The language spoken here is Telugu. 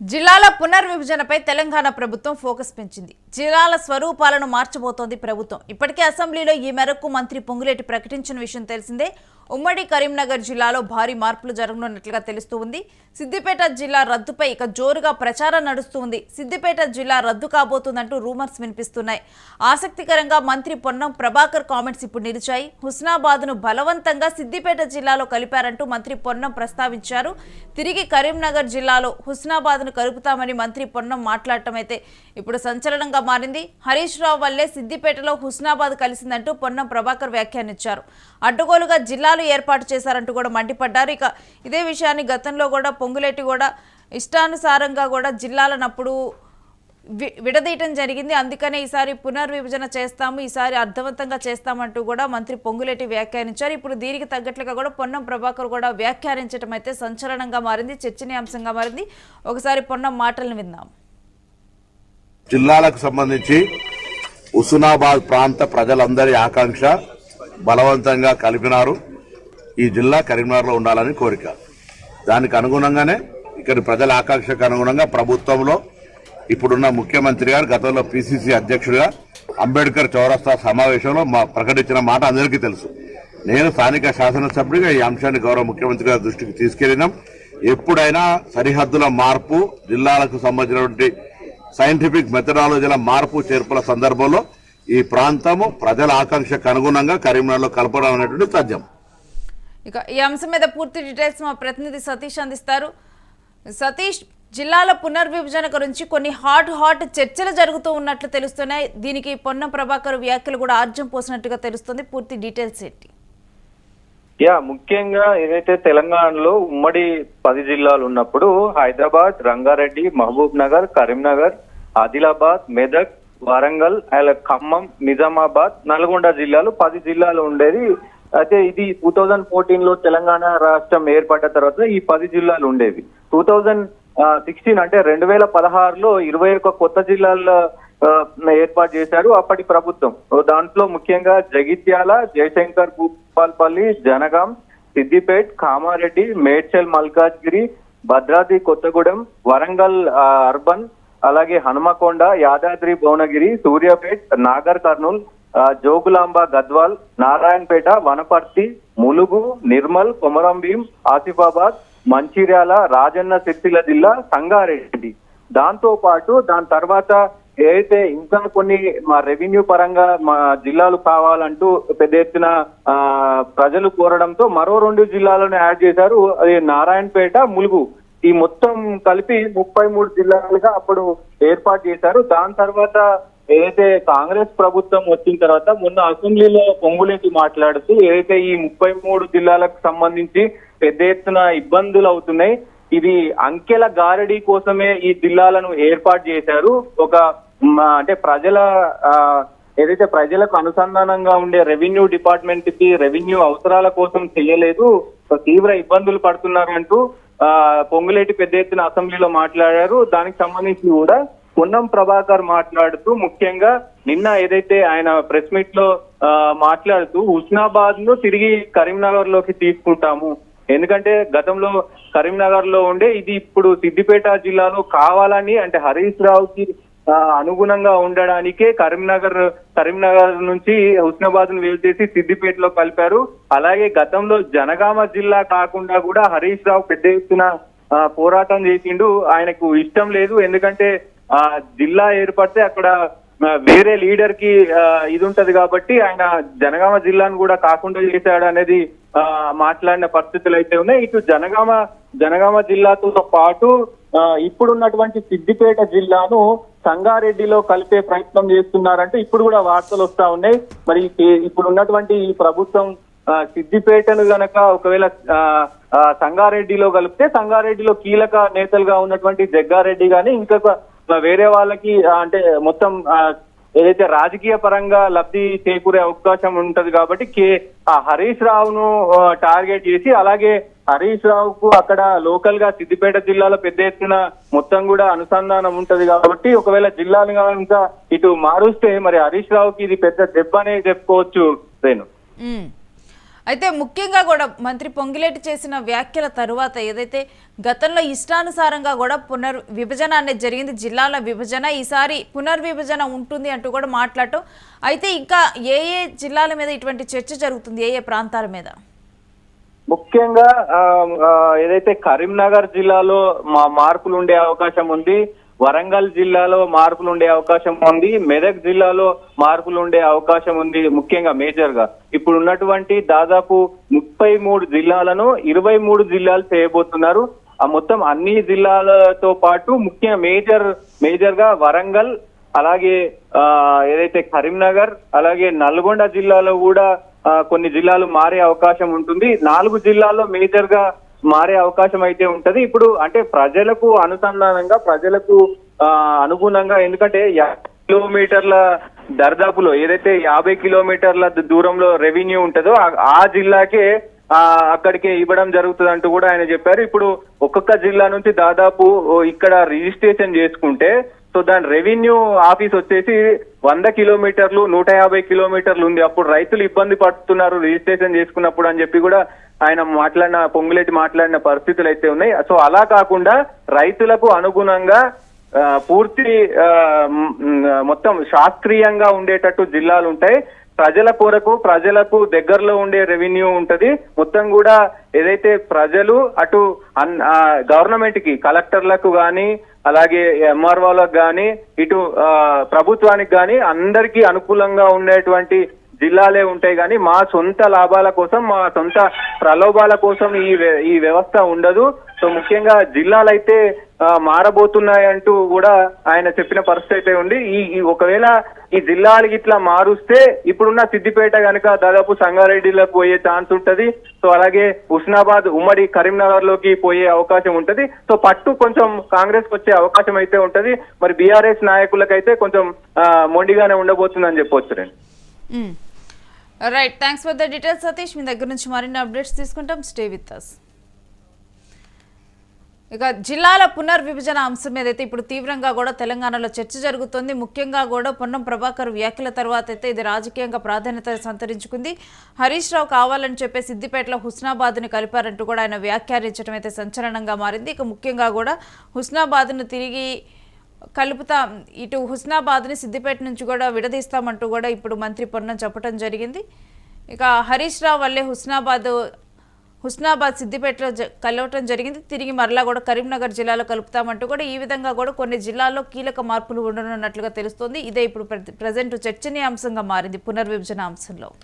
జిల్లాల పునర్విభజనపై తెలంగాణ ప్రభుత్వం ఫోకస్ పెంచింది. జిల్లాల స్వరూపాలను మార్చబోతోంది ప్రభుత్వం. ఇప్పటికే అసెంబ్లీలో ఈ మేరకు మంత్రి పొంగులేటి ప్రకటించిన విషయం తెలిసిందే. ఉమ్మడి కరీంనగర్ జిల్లాలో భారీ మార్పులు జరగనున్నట్లుగా తెలుస్తోంది. సిద్దిపేట జిల్లా రద్దుపై ఇక జోరుగా ప్రచారం నడుస్తుంది. సిద్దిపేట జిల్లా రద్దు కాబోతుందంటూ రూమర్స్ వినిపిస్తున్నాయి. ఆసక్తికరంగా మంత్రి పొన్నం ప్రభాకర్ కామెంట్స్ ఇప్పుడు నిలిచాయి. హుస్నాబాద్ను బలవంతంగా సిద్దిపేట జిల్లాలో కలిపారంటూ మంత్రి పొన్నం ప్రస్తావించారు. తిరిగి కరీంనగర్ జిల్లాలో హుస్నాబాద్ను కలుపుతామని మంత్రి పొన్నం మాట్లాడటం అయితే ఇప్పుడు సంచలనంగా మారింది. హరీష్ రావు వల్లే సిద్దిపేటలో హుస్నాబాద్ కలిసిందంటూ పొన్నం ప్రభాకర్ వ్యాఖ్యానించారు. అడ్డగోలుగా జిల్లాలు ఏర్పాటు చేశారంటూ కూడా మండిపడ్డారు. ఇక ఇదే విషయాన్ని గతంలో కూడా పొంగులేటి కూడా ఇష్టానుసారంగా కూడా జిల్లాలనప్పుడు విడదీయటం జరిగింది. అందుకనే ఈసారి పునర్విభజన చేస్తాము, ఈసారి అర్థవంతంగా చేస్తామంటూ కూడా మంత్రి పొంగులేటి వ్యాఖ్యానించారు. ఇప్పుడు దీనికి తగ్గట్లుగా కూడా పొన్నం ప్రభాకర్ కూడా వ్యాఖ్యానించడం అయితే సంచలనంగా మారింది, చర్చనీయాంశంగా మారింది. ఒకసారి పొన్నం మాటలను విందాం. జిల్లాలకు సంబంధించి హుస్నాబాద్ ప్రాంత ప్రజలందరి ఆకాంక్ష బలవంతంగా కలిపినారు. ఈ జిల్లా కరీంనగర్లో ఉండాలని కోరిక. దానికి అనుగుణంగానే ఇక్కడి ప్రజల ఆకాంక్షకు అనుగుణంగా ప్రభుత్వంలో ఇప్పుడున్న ముఖ్యమంత్రి గారు గతంలో పిసిసి అధ్యక్షుడిగా అంబేద్కర్ చౌరస్తా సమావేశంలో ప్రకటించిన మాట అందరికీ తెలుసు. నేను స్థానిక శాసనసభ్యుడిగా ఈ అంశాన్ని గౌరవ ముఖ్యమంత్రి గారి దృష్టికి తీసుకెళ్లినాం. ఎప్పుడైనా సరిహద్దుల మార్పు, జిల్లాలకు సంబంధించినటువంటి సైంటిఫిక్ మెథడాలజీల మార్పు చేర్పుల సందర్భంలో ఈ ప్రాంతము ప్రజల ఆకాంక్షకు అనుగుణంగా కరీంనగర్లో కలపడం అనేటువంటి సాధ్యం. ఇక ఈ అంశం మీద పూర్తి డీటెయిల్స్ మా ప్రతినిధి సతీష్ అందిస్తారు. సతీష్, జిల్లాల పునర్విభజన గురించి కొన్ని హాట్ చర్చలు జరుగుతూ ఉన్నట్లు తెలుస్తున్నాయి. దీనికి పొన్నం ప్రభాకర్ వ్యాఖ్యలు కూడా ఆర్జం పోసినట్టుగా తెలుస్తుంది. పూర్తి డీటెయిల్స్ ఏంటి? ముఖ్యంగా ఏదైతే తెలంగాణలో ఉమ్మడి 10 జిల్లాలు ఉన్నప్పుడు హైదరాబాద్, రంగారెడ్డి, మహబూబ్ నగర్, కరీంనగర్, ఆదిలాబాద్, మెదక్, వరంగల్, ఖమ్మం, నిజామాబాద్, నల్గొండ జిల్లాలు 10 జిల్లాలు ఉండేది. అయితే ఇది 2014లో తెలంగాణ రాష్ట్రం ఏర్పడ్డ తర్వాత ఈ 10 జిల్లాలు ఉండేవి. 2016 అంటే 2016లో 21 కొత్త జిల్లాల ఏర్పాటు చేశారు అప్పటి ప్రభుత్వం. దాంట్లో ముఖ్యంగా జగిత్యాల, జయశంకర్ భూపాల్పల్లి, జనగాం, సిద్దిపేట్, కామారెడ్డి, మేడ్చల్, మల్కాజ్గిరి, భద్రాద్రి కొత్తగూడెం, వరంగల్ అర్బన్, అలాగే హనుమకొండ, యాదాద్రి భువనగిరి, సూర్యాపేట్, నాగర్ కర్నూల్, జోగులాంబ గద్వాల్, నారాయణపేట, వనపర్తి, ములుగు, నిర్మల్, కొమరంభీం, ఆసిఫాబాద్, మంచిర్యాల, రాజన్న సిరిసిల్ల జిల్లా, సంగారెడ్డి. దాంతో పాటు దాని తర్వాత ఏదైతే ఇంకా కొన్ని మా రెవెన్యూ పరంగా మా జిల్లాలు కావాలంటూ పెద్ద ఎత్తున ప్రజలు కోరడంతో మరో 2 జిల్లాలను యాడ్ చేశారు. అది నారాయణపేట, ములుగు. ఈ మొత్తం కలిపి 33 జిల్లాలుగా అప్పుడు ఏర్పాటు చేశారు. దాని తర్వాత ఏదైతే కాంగ్రెస్ ప్రభుత్వం వచ్చిన తర్వాత మొన్న అసెంబ్లీలో పొంగులేటి మాట్లాడుతూ ఏదైతే ఈ 33 జిల్లాలకు సంబంధించి పెద్ద ఎత్తున ఇబ్బందులు అవుతున్నాయి, ఇది అంకెల గారడీ కోసమే ఈ జిల్లాలను ఏర్పాటు చేశారు. ఒక అంటే ఏదైతే ప్రజలకు అనుసంధానంగా ఉండే రెవెన్యూ డిపార్ట్మెంట్ కి రెవెన్యూ అవసరాల కోసం చేయలేదు, తీవ్ర ఇబ్బందులు పడుతున్నారు అంటూ పొంగులేటి పెద్ద ఎత్తున అసెంబ్లీలో మాట్లాడారు. దానికి సంబంధించి కూడా పొన్నం ప్రభాకర్ మాట్లాడుతూ ముఖ్యంగా నిన్న ఏదైతే ఆయన ప్రెస్ మీట్ లో మాట్లాడుతూ హుస్నాబాద్ ను తిరిగి కరీంనగర్ లోకి తీసుకుంటాము, ఎందుకంటే గతంలో కరీంనగర్ లో ఉండే ఇది ఇప్పుడు సిద్దిపేట జిల్లాలో కావాలని అంటే హరీష్ రావుకి అనుగుణంగా ఉండడానికే కరీంనగర్ నుంచి హుస్నాబాద్ ను వేరు చేసి సిద్దిపేటలో కలిపారు. అలాగే గతంలో జనగామ జిల్లా కాకుండా కూడా హరీష్ రావు పెద్ద ఎత్తున పోరాటం చేసిండు. ఆయనకు ఇష్టం లేదు, ఎందుకంటే జిల్లా ఏర్పడితే అక్కడ వేరే లీడర్ కి ఇది ఉంటది కాబట్టి ఆయన జనగామ జిల్లాను కూడా కాకుండా చేశాడు అనేది మాట్లాడిన పరిస్థితులు అయితే ఉన్నాయి. ఇటు జనగామ జిల్లాతో పాటు ఇప్పుడున్నటువంటి సిద్దిపేట జిల్లాను సంగారెడ్డిలో కలిపే ప్రయత్నం చేస్తున్నారంటే ఇప్పుడు కూడా వార్తలు వస్తా ఉన్నాయి. మరి ఇప్పుడు ఉన్నటువంటి ఈ ప్రభుత్వం సిద్దిపేటను గనక ఒకవేళ సంగారెడ్డిలో కలిపితే సంగారెడ్డిలో కీలక నేతలుగా ఉన్నటువంటి జగ్గారెడ్డి గాని ఇంకొక వేరే వాళ్ళకి అంటే మొత్తం ఏదైతే రాజకీయ పరంగా లబ్ధి చేకూరే అవకాశం ఉంటది కాబట్టి హరీష్ రావును టార్గెట్ చేసి, అలాగే హరీష్ రావుకు అక్కడ లోకల్ గా సిద్దిపేట జిల్లాలో పెద్ద ఎత్తున మొత్తం కూడా అనుసంధానం ఉంటది కాబట్టి ఒకవేళ జిల్లాలు ఇంకా ఇటు మారుస్తే మరి హరీష్ రావుకి ఇది పెద్ద దెబ్బ అనే చెప్పుకోవచ్చు. రేణు, అయితే ముఖ్యంగా కూడా మంత్రి పొంగిలేటి చేసిన వ్యాఖ్యల తరువాత ఏదైతే గతంలో ఇష్టానుసారంగా కూడా పునర్విభజన అనేది జరిగింది, జిల్లాల విభజన, ఈసారి పునర్విభజన ఉంటుంది అంటూ కూడా మాట్లాడటం. అయితే ఇంకా ఏ ఏ జిల్లాల మీద ఇటువంటి చర్చ జరుగుతుంది, ఏ ఏ ప్రాంతాల మీద? ముఖ్యంగా ఏదైతే కరీంనగర్ జిల్లాలో మార్పులు ఉండే అవకాశం ఉంది, వరంగల్ జిల్లాలో మార్పులు ఉండే అవకాశం ఉంది, మెదక్ జిల్లాలో మార్పులు ఉండే అవకాశం ఉంది. ముఖ్యంగా మేజర్ గా ఇప్పుడు ఉన్నటువంటి దాదాపు 33 జిల్లాలను 23 జిల్లాలు చేయబోతున్నారు. ఆ మొత్తం అన్ని జిల్లాలతో పాటు మేజర్ గా వరంగల్, అలాగే ఏదైతే కరీంనగర్, అలాగే నల్గొండ జిల్లాలో కూడా కొన్ని జిల్లాలు మారే అవకాశం ఉంటుంది. 4 జిల్లాల్లో మేజర్ గా మారే అవకాశం అయితే ఉంటది. ఇప్పుడు అంటే ప్రజలకు అనుసంధానంగా, ప్రజలకు అనుగుణంగా, ఎందుకంటే 50 కిలోమీటర్ల దర్దాపులో ఏదైతే 50 కిలోమీటర్ల దూరంలో రెవెన్యూ ఉంటుందో ఆ జిల్లాకే అక్కడికి ఇవ్వడం జరుగుతుంది అంటూ కూడా ఆయన చెప్పారు. ఇప్పుడు ఒక్కొక్క జిల్లా నుంచి దాదాపు ఇక్కడ రిజిస్ట్రేషన్ చేసుకుంటే సో దాని రెవెన్యూ ఆఫీస్ వచ్చేసి 100 కిలోమీటర్లు 150 కిలోమీటర్లు ఉంది. అప్పుడు రైతులు ఇబ్బంది పడుతున్నారు రిజిస్ట్రేషన్ చేసుకున్నప్పుడు అని చెప్పి కూడా ఆయన పొంగులేటి మాట్లాడిన పరిస్థితులు అయితే ఉన్నాయి. సో అలా కాకుండా రైతులకు అనుగుణంగా పూర్తి మొత్తం శాస్త్రీయంగా ఉండేటట్టు జిల్లాలు ఉంటాయి. ప్రజల కొరకు, ప్రజలకు దగ్గరలో ఉండే రెవెన్యూ ఉంటది. మొత్తం కూడా ఏదైతే ప్రజలు అటు గవర్నమెంట్ కి, కలెక్టర్లకు గాని, అలాగే ఎంఆర్ఓలకు గాని, ఇటు ప్రభుత్వానికి గాని అందరికీ అనుకూలంగా ఉండేటువంటి జిల్లాలే ఉంటాయి. కానీ మా సొంత లాభాల కోసం, మా సొంత ప్రలోభాల కోసం ఈ వ్యవస్థ ఉండదు. సో ముఖ్యంగా జిల్లాలైతే మారబోతున్నాయంటూ కూడా ఆయన చెప్పిన పరిస్థితి అయితే ఉంది. ఒకవేళ ఈ జిల్లాలకి ఇట్లా మారుస్తే ఇప్పుడున్న సిద్దిపేట కనుక దాదాపు సంగారెడ్డిలోకి పోయే ఛాన్స్ ఉంటది. సో అలాగే హుస్నాబాద్, ఉమ్మడి కరీంనగర్ లోకి పోయే అవకాశం ఉంటది. సో పట్టు కొంచెం కాంగ్రెస్ వచ్చే అవకాశం అయితే ఉంటది. మరి బీఆర్ఎస్ నాయకులకైతే కొంచెం మొండిగానే ఉండబోతుందని చెప్పొచ్చు నేను. Right, thanks for the details Satish. మీ దగ్గర నుంచి మరిన్ని అప్డేట్స్ తీసుకుంటాం. Stay with us. ఇక జిల్లాల పునర్విభజన అంశం ఏదైతే ఇప్పుడు తీవ్రంగా కూడా తెలంగాణలో చర్చ జరుగుతుంది. ముఖ్యంగా కూడా పొన్నం ప్రభాకర్ వ్యాఖ్యల తర్వాత అయితే ఇది రాజకీయంగా ప్రాధాన్యత సంతరించుకుంది. హరీష్ రావు కావాలని చెప్పి సిద్దిపేటలో హుస్నాబాద్ని కలిపారంటూ కూడా ఆయన వ్యాఖ్యానించడం అయితే సంచలనంగా మారింది. ఇక ముఖ్యంగా కూడా హుస్నాబాద్ను తిరిగి కలుపుతా, ఇటు హుస్నాబాద్ని సిద్దిపేట నుంచి కూడా విడదీస్తామంటూ కూడా ఇప్పుడు మంత్రి పొన్నం చెప్పడం జరిగింది. ఇక హరీష్ రావు వల్లే హుస్నాబాద్ సిద్దిపేటలో కలవటం జరిగింది. తిరిగి మరలా కూడా కరీంనగర్ జిల్లాలో కలుపుతామంటూ కూడా ఈ విధంగా కూడా కొన్ని జిల్లాల్లో కీలక మార్పులు ఉండనున్నట్లుగా తెలుస్తోంది. ఇదే ఇప్పుడు ప్రజెంట్ చర్చనీయాంశంగా మారింది పునర్విభజన అంశంలో.